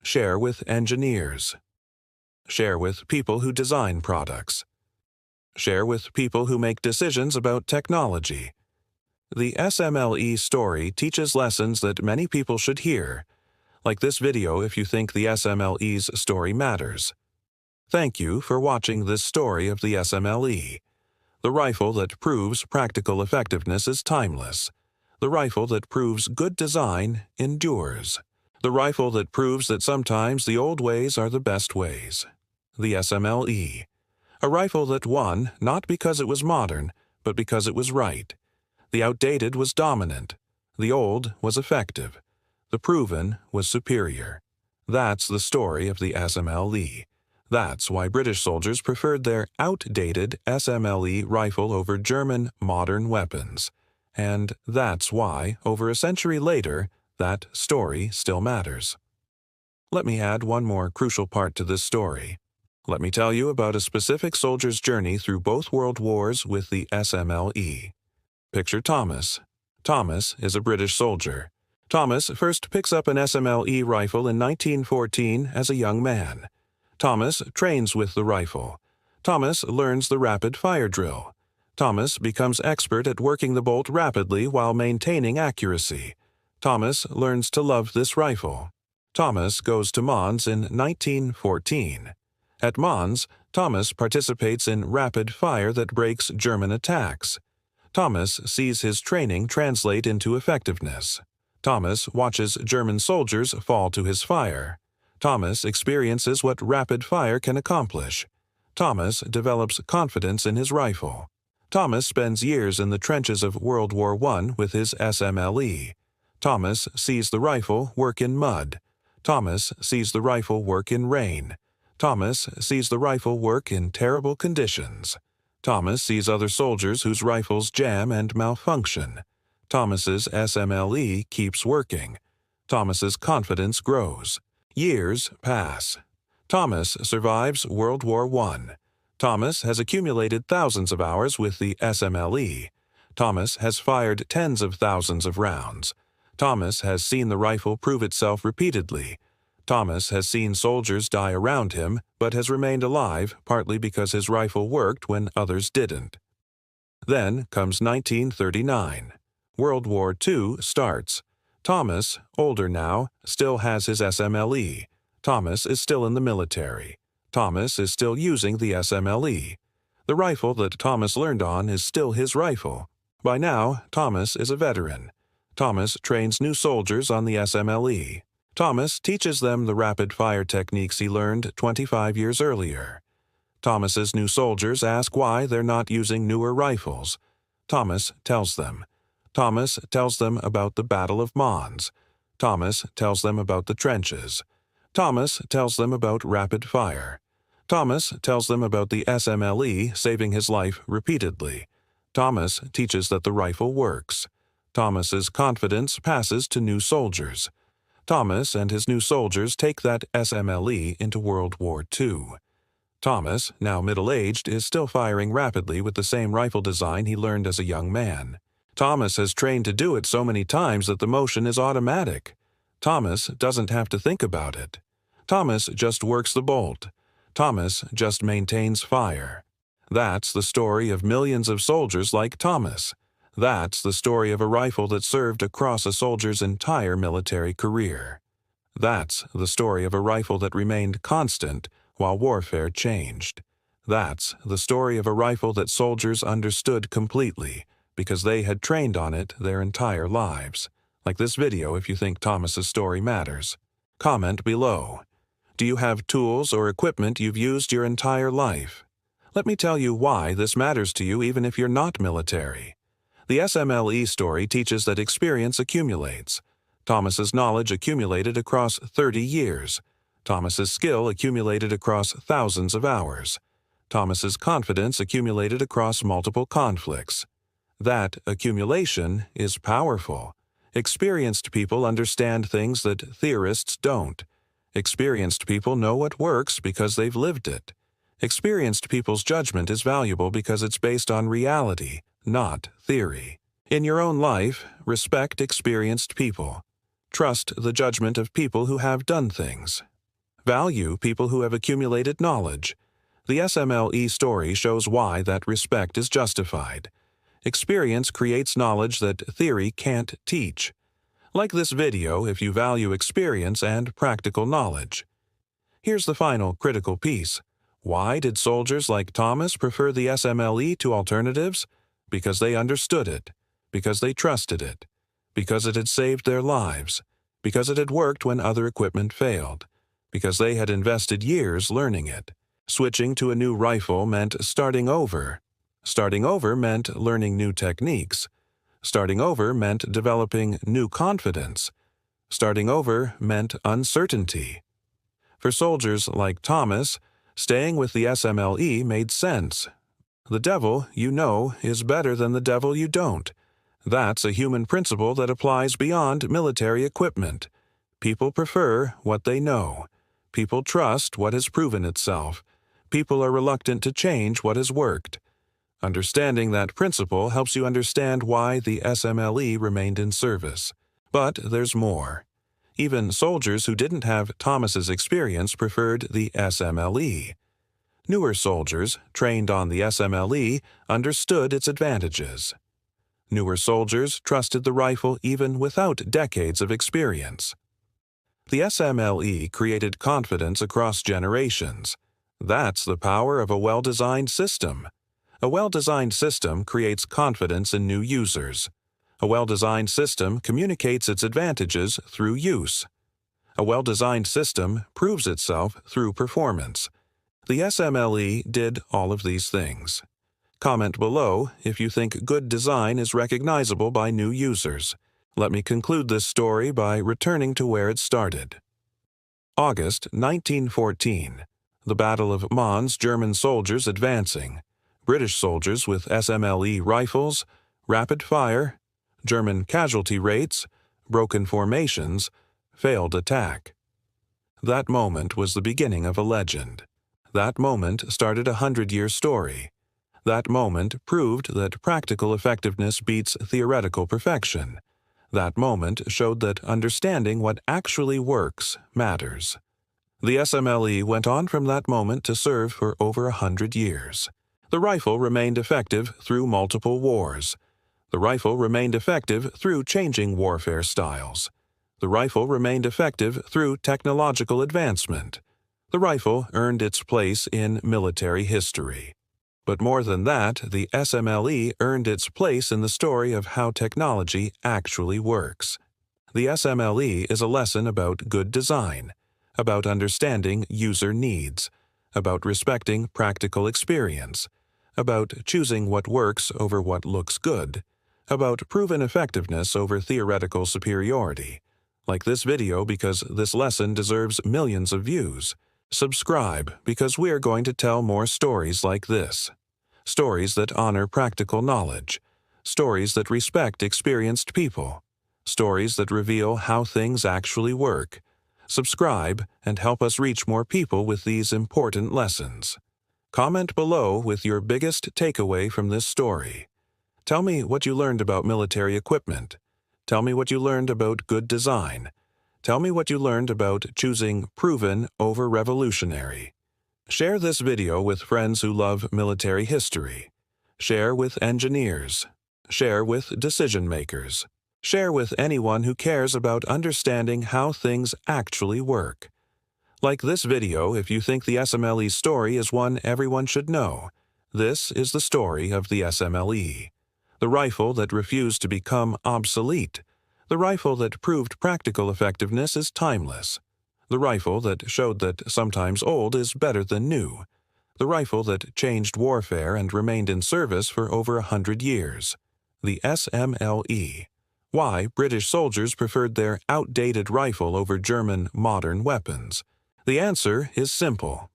Share with engineers. Share with people who design products. Share with people who make decisions about technology. The SMLE story teaches lessons that many people should hear. Like this video if you think the SMLE's story matters. Thank you for watching this story of the SMLE. The rifle that proves practical effectiveness is timeless. The rifle that proves good design endures. The rifle that proves that sometimes the old ways are the best ways. The SMLE. A rifle that won not because it was modern, but because it was right. The outdated was dominant. The old was effective. The proven was superior. That's the story of the SMLE. That's why British soldiers preferred their outdated SMLE rifle over German modern weapons. And that's why, over a century later, that story still matters. Let me add one more crucial part to this story. Let me tell you about a specific soldier's journey through both world wars with the SMLE. Picture Thomas. Thomas is a British soldier. Thomas first picks up an SMLE rifle in 1914 as a young man. Thomas trains with the rifle. Thomas learns the rapid fire drill. Thomas becomes expert at working the bolt rapidly while maintaining accuracy. Thomas learns to love this rifle. Thomas goes to Mons in 1914. At Mons, Thomas participates in rapid fire that breaks German attacks. Thomas sees his training translate into effectiveness. Thomas watches German soldiers fall to his fire. Thomas experiences what rapid fire can accomplish. Thomas develops confidence in his rifle. Thomas spends years in the trenches of World War I with his SMLE. Thomas sees the rifle work in mud. Thomas sees the rifle work in rain. Thomas sees the rifle work in terrible conditions. Thomas sees other soldiers whose rifles jam and malfunction. Thomas's SMLE keeps working. Thomas's confidence grows. Years pass. Thomas survives World War I. Thomas has accumulated thousands of hours with the SMLE. Thomas has fired tens of thousands of rounds. Thomas has seen the rifle prove itself repeatedly. Thomas has seen soldiers die around him, but has remained alive partly because his rifle worked when others didn't. Then comes 1939. World War II starts. Thomas, older now, still has his SMLE. Thomas is still in the military. Thomas is still using the SMLE. The rifle that Thomas learned on is still his rifle. By now, Thomas is a veteran. Thomas trains new soldiers on the SMLE. Thomas teaches them the rapid-fire techniques he learned 25 years earlier. Thomas's new soldiers ask why they're not using newer rifles. Thomas tells them. Thomas tells them about the Battle of Mons. Thomas tells them about the trenches. Thomas tells them about rapid fire. Thomas tells them about the SMLE saving his life repeatedly. Thomas teaches that the rifle works. Thomas's confidence passes to new soldiers. Thomas and his new soldiers take that SMLE into World War II. Thomas, now middle-aged, is still firing rapidly with the same rifle design he learned as a young man. Thomas has trained to do it so many times that the motion is automatic. Thomas doesn't have to think about it. Thomas just works the bolt. Thomas just maintains fire. That's the story of millions of soldiers like Thomas. That's the story of a rifle that served across a soldier's entire military career. That's the story of a rifle that remained constant while warfare changed. That's the story of a rifle that soldiers understood completely because they had trained on it their entire lives. Like this video if you think Thomas's story matters. Comment below. Do you have tools or equipment you've used your entire life? Let me tell you why this matters to you even if you're not military. The SMLE story teaches that experience accumulates. Thomas's knowledge accumulated across 30 years. Thomas's skill accumulated across thousands of hours. Thomas's confidence accumulated across multiple conflicts. That accumulation is powerful. Experienced people understand things that theorists don't. Experienced people know what works because they've lived it. Experienced people's judgment is valuable because it's based on reality, not theory. In your own life, respect experienced people. Trust the judgment of people who have done things. Value people who have accumulated knowledge. The SMLE story shows why that respect is justified. Experience creates knowledge that theory can't teach. Like this video if you value experience and practical knowledge. Here's the final critical piece. Why did soldiers like Thomas prefer the SMLE to alternatives? Because they understood it. Because they trusted it. Because it had saved their lives. Because it had worked when other equipment failed. Because they had invested years learning it. Switching to a new rifle meant starting over. Starting over meant learning new techniques. Starting over meant developing new confidence. Starting over meant uncertainty. For soldiers like Thomas, staying with the SMLE made sense. The devil you know is better than the devil you don't. That's a human principle that applies beyond military equipment. People prefer what they know. People trust what has proven itself. People are reluctant to change what has worked. Understanding that principle helps you understand why the SMLE remained in service. But there's more. Even soldiers who didn't have Thomas's experience preferred the SMLE. Newer soldiers, trained on the SMLE, understood its advantages. Newer soldiers trusted the rifle even without decades of experience. The SMLE created confidence across generations. That's the power of a well-designed system. A well-designed system creates confidence in new users. A well-designed system communicates its advantages through use. A well-designed system proves itself through performance. The SMLE did all of these things. Comment below if you think good design is recognizable by new users. Let me conclude this story by returning to where it started. August 1914. The Battle of Mons, German soldiers advancing. British soldiers with SMLE rifles, rapid fire, German casualty rates, broken formations, failed attack. That moment was the beginning of a legend. That moment started a 100-year story. That moment proved that practical effectiveness beats theoretical perfection. That moment showed that understanding what actually works matters. The SMLE went on from that moment to serve for over 100 years. The rifle remained effective through multiple wars. The rifle remained effective through changing warfare styles. The rifle remained effective through technological advancement. The rifle earned its place in military history. But more than that, the SMLE earned its place in the story of how technology actually works. The SMLE is a lesson about good design, about understanding user needs, about respecting practical experience, about choosing what works over what looks good, about proven effectiveness over theoretical superiority. Like this video because this lesson deserves millions of views. Subscribe because we're going to tell more stories like this. Stories that honor practical knowledge. Stories that respect experienced people. Stories that reveal how things actually work. Subscribe and help us reach more people with these important lessons. Comment below with your biggest takeaway from this story. Tell me what you learned about military equipment. Tell me what you learned about good design. Tell me what you learned about choosing proven over revolutionary. Share this video with friends who love military history. Share with engineers. Share with decision makers. Share with anyone who cares about understanding how things actually work. Like this video if you think the SMLE story is one everyone should know. This is the story of the SMLE. The rifle that refused to become obsolete. The rifle that proved practical effectiveness is timeless. The rifle that showed that sometimes old is better than new. The rifle that changed warfare and remained in service for over 100 years. The SMLE. Why British soldiers preferred their outdated rifle over German modern weapons. The answer is simple.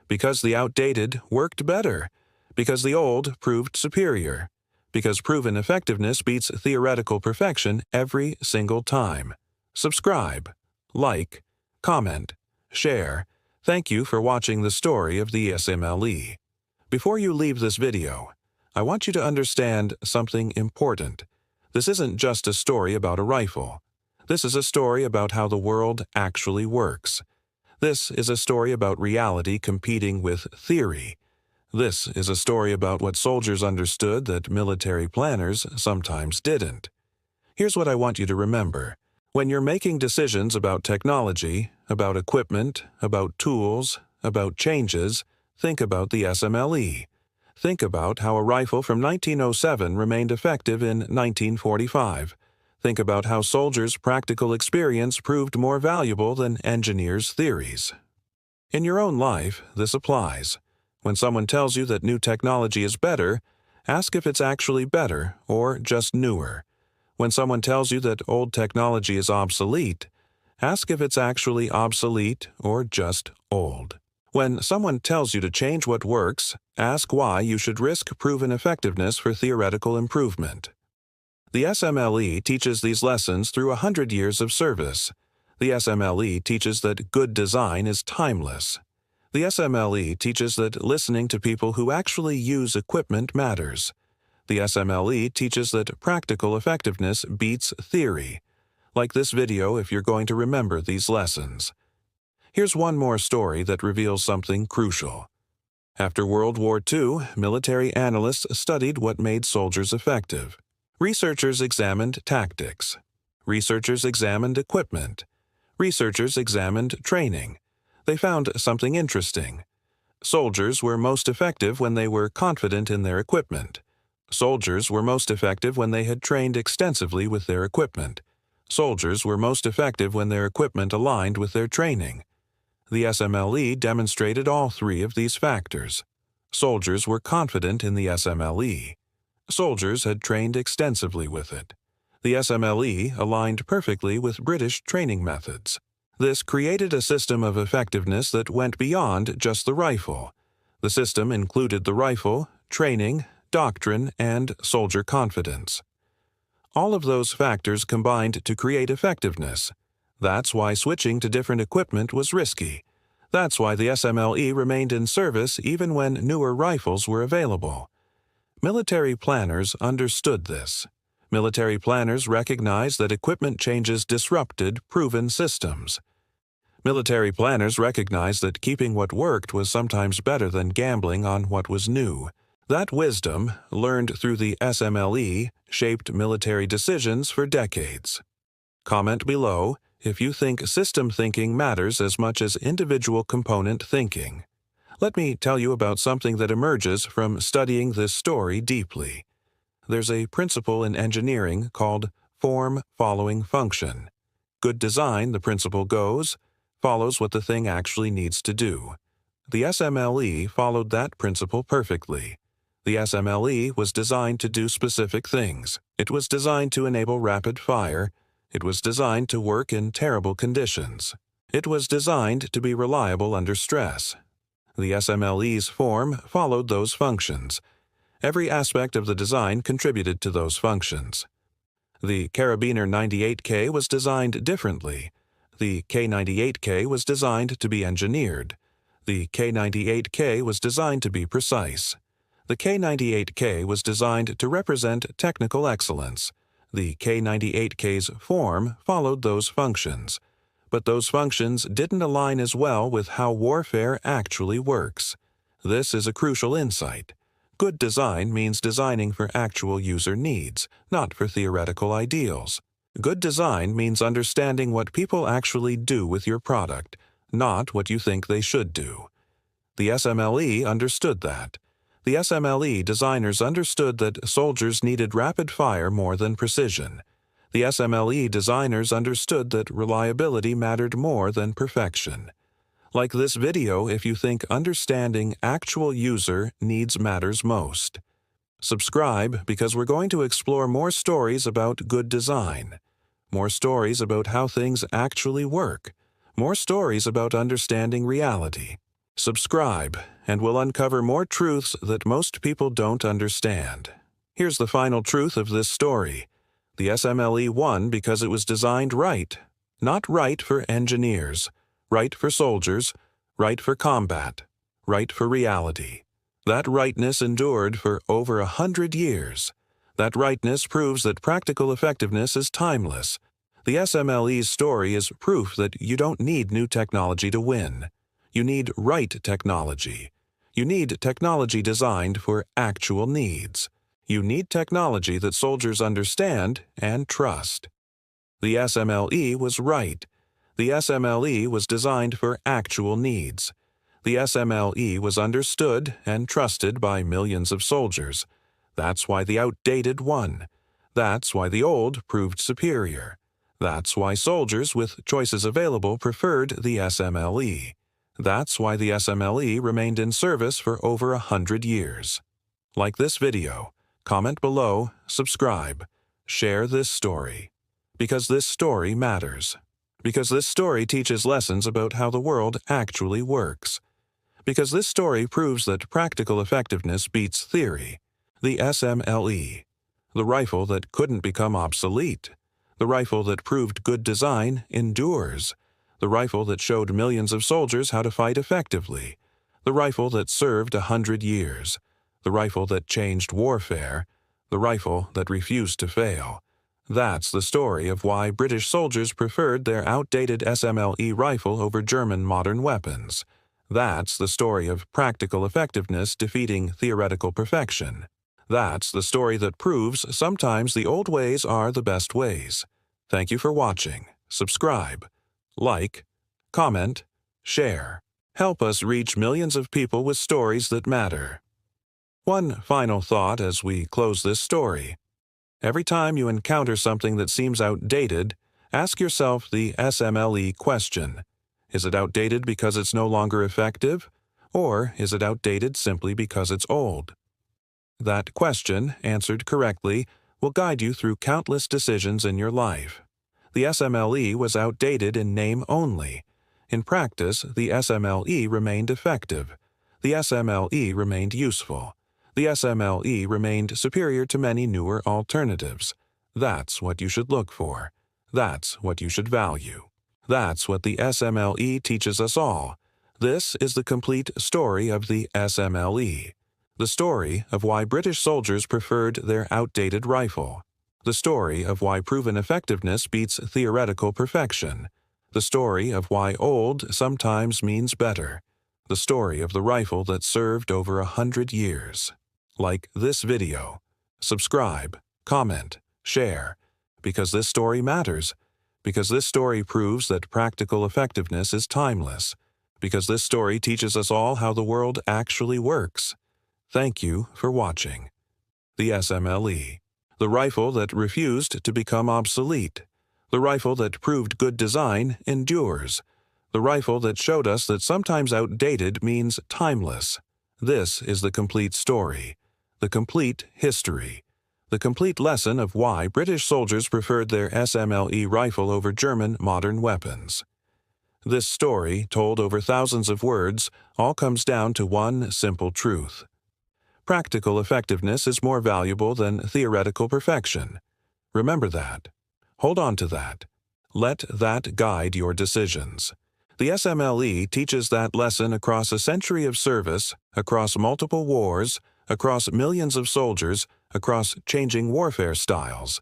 Because the outdated worked better. Because the old proved superior. Because proven effectiveness beats theoretical perfection every single time. Subscribe, like, comment, share. Thank you for watching the story of the SMLE. Before you leave this video, I want you to understand something important. This isn't just a story about a rifle. This is a story about how the world actually works. This is a story about reality competing with theory. This is a story about what soldiers understood that military planners sometimes didn't. Here's what I want you to remember. When you're making decisions about technology, about equipment, about tools, about changes, think about the SMLE. Think about how a rifle from 1907 remained effective in 1945. Think about how soldiers' practical experience proved more valuable than engineers' theories. In your own life, this applies. When someone tells you that new technology is better, ask if it's actually better or just newer. When someone tells you that old technology is obsolete, ask if it's actually obsolete or just old. When someone tells you to change what works, ask why you should risk proven effectiveness for theoretical improvement. The SMLE teaches these lessons through 100 years of service. The SMLE teaches that good design is timeless. The SMLE teaches that listening to people who actually use equipment matters. The SMLE teaches that practical effectiveness beats theory. Like this video if you're going to remember these lessons. Here's one more story that reveals something crucial. After World War II, military analysts studied what made soldiers effective. Researchers examined tactics. Researchers examined equipment. Researchers examined training. They found something interesting. Soldiers were most effective when they were confident in their equipment. Soldiers were most effective when they had trained extensively with their equipment. Soldiers were most effective when their equipment aligned with their training. The SMLE demonstrated all three of these factors. Soldiers were confident in the SMLE. Soldiers had trained extensively with it. The SMLE aligned perfectly with British training methods. This created a system of effectiveness that went beyond just the rifle. The system included the rifle, training, doctrine, and soldier confidence. All of those factors combined to create effectiveness. That's why switching to different equipment was risky. That's why the SMLE remained in service even when newer rifles were available. Military planners understood this. Military planners recognized that equipment changes disrupted proven systems. Military planners recognized that keeping what worked was sometimes better than gambling on what was new. That wisdom, learned through the SMLE, shaped military decisions for decades. Comment below if you think system thinking matters as much as individual component thinking. Let me tell you about something that emerges from studying this story deeply. There's a principle in engineering called form following function. Good design, the principle goes, follows what the thing actually needs to do. The SMLE followed that principle perfectly. The SMLE was designed to do specific things. It was designed to enable rapid fire. It was designed to work in terrible conditions. It was designed to be reliable under stress. The SMLE's form followed those functions. Every aspect of the design contributed to those functions. The Karabiner 98K was designed differently. The K98K was designed to be engineered. The K98K was designed to be precise. The K98K was designed to represent technical excellence. The K98K's form followed those functions. But those functions didn't align as well with how warfare actually works. This is a crucial insight. Good design means designing for actual user needs, not for theoretical ideals. Good design means understanding what people actually do with your product, not what you think they should do. The SMLE understood that. The SMLE designers understood that soldiers needed rapid fire more than precision. The SMLE designers understood that reliability mattered more than perfection. Like this video if you think understanding actual user needs matters most. Subscribe because we're going to explore more stories about good design. More stories about how things actually work. More stories about understanding reality. Subscribe, and we'll uncover more truths that most people don't understand. Here's the final truth of this story. The SMLE won because it was designed right. Not right for engineers, right for soldiers, right for combat, right for reality. That rightness endured for over 100 years. That rightness proves that practical effectiveness is timeless. The SMLE's story is proof that you don't need new technology to win. You need right technology. You need technology designed for actual needs. You need technology that soldiers understand and trust. The SMLE was right. The SMLE was designed for actual needs. The SMLE was understood and trusted by millions of soldiers. That's why the outdated won. That's why the old proved superior. That's why soldiers with choices available preferred the SMLE. That's why the SMLE remained in service for over 100 years. Like this video, comment below, subscribe, share this story. Because this story matters. Because this story teaches lessons about how the world actually works. Because this story proves that practical effectiveness beats theory. The SMLE. The rifle that couldn't become obsolete. The rifle that proved good design endures. The rifle that showed millions of soldiers how to fight effectively. The rifle that served 100 years. The rifle that changed warfare. The rifle that refused to fail. That's the story of why British soldiers preferred their outdated SMLE rifle over German modern weapons. That's the story of practical effectiveness defeating theoretical perfection. That's the story that proves sometimes the old ways are the best ways. Thank you for watching. Subscribe, like, comment, share. Help us reach millions of people with stories that matter. One final thought as we close this story. Every time you encounter something that seems outdated, ask yourself the SMLE question. Is it outdated because it's no longer effective? Or is it outdated simply because it's old? That question, answered correctly, will guide you through countless decisions in your life. The SMLE was outdated in name only. In practice, the SMLE remained effective. The SMLE remained useful. The SMLE remained superior to many newer alternatives. That's what you should look for. That's what you should value. That's what the SMLE teaches us all. This is the complete story of the SMLE. The story of why British soldiers preferred their outdated rifle. The story of why proven effectiveness beats theoretical perfection. The story of why old sometimes means better. The story of the rifle that served over 100 years. Like this video. Subscribe, comment, share. Because this story matters. Because this story proves that practical effectiveness is timeless. Because this story teaches us all how the world actually works. Thank you for watching. The SMLE. The rifle that refused to become obsolete. The rifle that proved good design endures. The rifle that showed us that sometimes outdated means timeless. This is the complete story. The complete history. The complete lesson of why British soldiers preferred their SMLE rifle over German modern weapons. This story, told over thousands of words, all comes down to one simple truth. Practical effectiveness is more valuable than theoretical perfection. Remember that. Hold on to that. Let that guide your decisions. The SMLE teaches that lesson across a century of service, across multiple wars, across millions of soldiers, across changing warfare styles.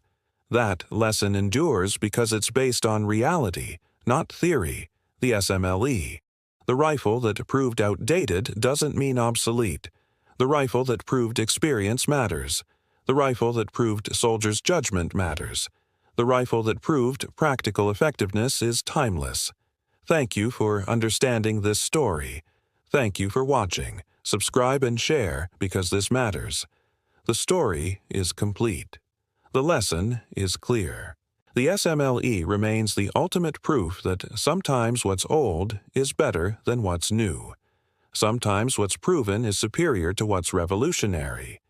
That lesson endures because it's based on reality, not theory, the SMLE. The rifle that proved outdated doesn't mean obsolete. The rifle that proved experience matters. The rifle that proved soldiers' judgment matters. The rifle that proved practical effectiveness is timeless. Thank you for understanding this story. Thank you for watching. Subscribe and share because this matters. The story is complete. The lesson is clear. The SMLE remains the ultimate proof that sometimes what's old is better than what's new. Sometimes what's proven is superior to what's revolutionary.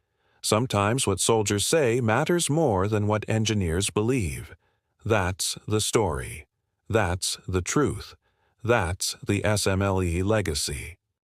Sometimes what soldiers say matters more than what engineers believe. That's the story. That's the truth. That's the SMLE legacy.